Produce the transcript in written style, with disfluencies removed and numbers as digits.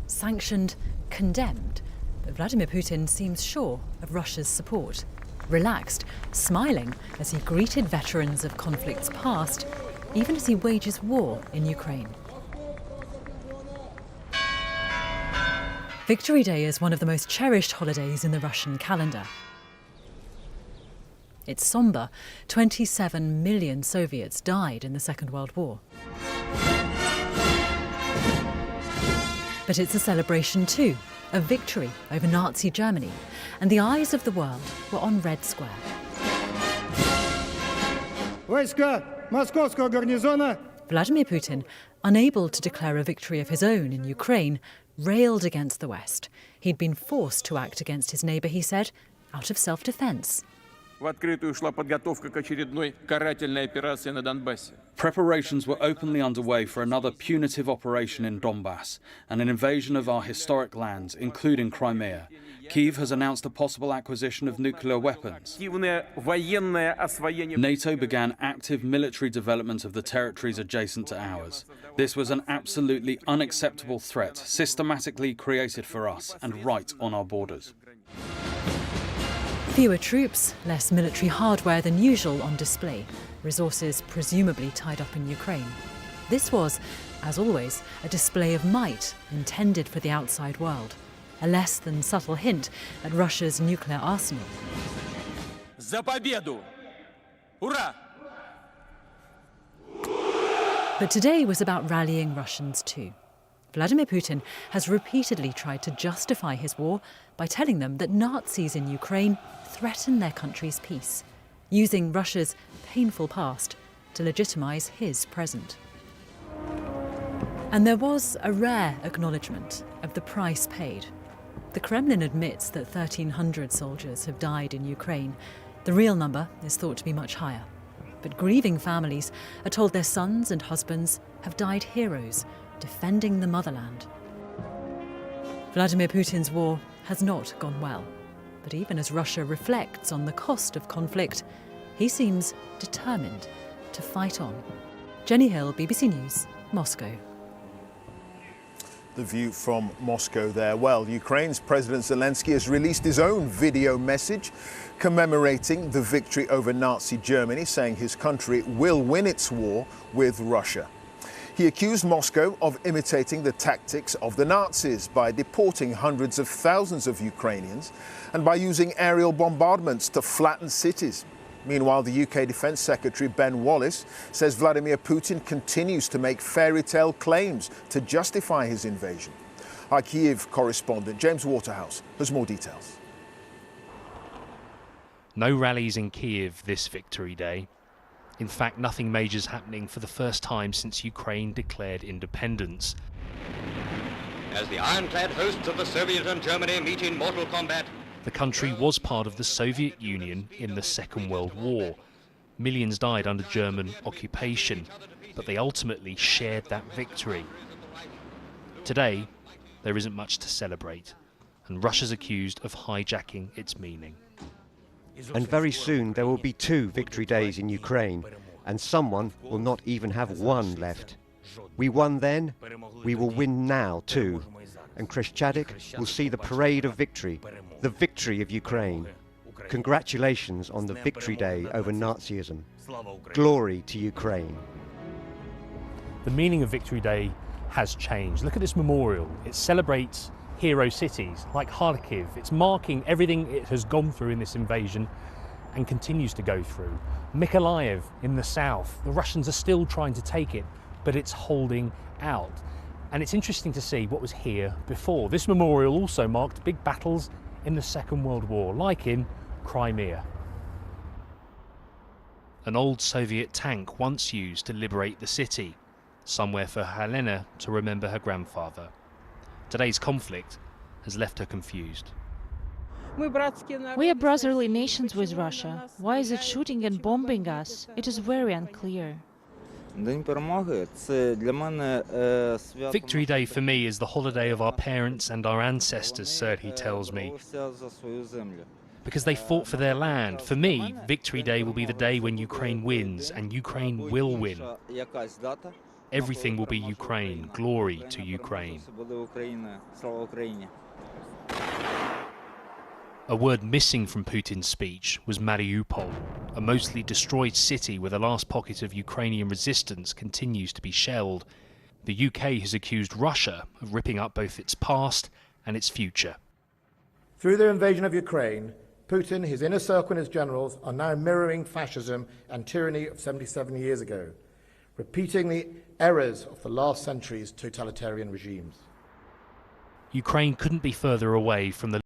Sanctioned, condemned, but Vladimir Putin seems sure of Russia's support. Relaxed, smiling as he greeted veterans of conflicts past, even as he wages war in Ukraine. Victory Day is one of the most cherished holidays in the Russian calendar. It's sombre. 27 million Soviets died in the Second World War. But it's a celebration too, a victory over Nazi Germany, and the eyes of the world were on Red Square. Войска Московского гарнизона. Vladimir Putin, unable to declare a victory of his own in Ukraine, railed against the West. He'd been forced to act against his neighbour, he said, out of self-defence. В открытую шла подготовка к очередной карательной операции на Донбассе. Preparations were openly underway for another punitive operation in Donbass and an invasion of our historic lands, including Crimea. Kyiv has announced a possible acquisition of nuclear weapons. NATO began active military development of the territories adjacent to ours. This was an absolutely unacceptable threat, systematically created for us and right on our borders. Fewer troops, less military hardware than usual on display, resources presumably tied up in Ukraine. This was, as always, a display of might intended for the outside world, a less than subtle hint at Russia's nuclear arsenal. За победу! Ура! But today was about rallying Russians too. Vladimir Putin has repeatedly tried to justify his war by telling them that Nazis in Ukraine threaten their country's peace, using Russia's painful past to legitimise his present. And there was a rare acknowledgement of the price paid. The Kremlin admits that 1,300 soldiers have died in Ukraine. The real number is thought to be much higher. But grieving families are told their sons and husbands have died heroes, defending the motherland. Vladimir Putin's war has not gone well. But even as Russia reflects on the cost of conflict, he seems determined to fight on. Jenny Hill, BBC News, Moscow. The view from Moscow there. Well, Ukraine's President Zelensky has released his own video message commemorating the victory over Nazi Germany, saying his country will win its war with Russia. He accused Moscow of imitating the tactics of the Nazis by deporting hundreds of thousands of Ukrainians and by using aerial bombardments to flatten cities. Meanwhile, the UK Defence Secretary Ben Wallace says Vladimir Putin continues to make fairy tale claims to justify his invasion. Our Kyiv correspondent James Waterhouse has more details. No rallies in Kyiv this Victory Day. In fact, nothing major is happening for the first time since Ukraine declared independence. As the ironclad hosts of the Soviet and Germany meet in mortal combat, the country was part of the Soviet Union in the Second World War. Millions died under German occupation, but they ultimately shared that victory. Today, there isn't much to celebrate, and Russia's accused of hijacking its meaning. And very soon there will be 2 victory days in Ukraine, and someone will not even have one left. We won then, we will win now too. And Khreshchatyk will see the parade of victory, the victory of Ukraine. Congratulations on the Victory Day over Nazism. Glory to Ukraine. The meaning of Victory Day has changed. Look at this memorial. It celebrates hero cities like Kharkiv. It's marking everything it has gone through in this invasion and continues to go through. Mykolaiv in the south, the Russians are still trying to take it, but it's holding out. And it's interesting to see what was here before. This memorial also marked big battles in the Second World War, like in Crimea. An old Soviet tank once used to liberate the city, somewhere for Helena to remember her grandfather. Today's conflict has left her confused. We are brotherly nations with Russia. Why is it shooting and bombing us? It is very unclear. Victory Day for me is the holiday of our parents and our ancestors, Serhiy tells me, because they fought for their land. For me, Victory Day will be the day when Ukraine wins, and Ukraine will win. everything will be Ukraine, glory to Ukraine. A word missing from Putin's speech was Mariupol, a mostly destroyed city where the last pocket of Ukrainian resistance continues to be shelled. The UK has accused Russia of ripping up both its past and its future. Through their invasion of Ukraine, Putin, his inner circle and his generals are now mirroring fascism and tyranny of 77 years ago, repeating the errors of the last century's totalitarian regimes. Ukraine couldn't be further away from the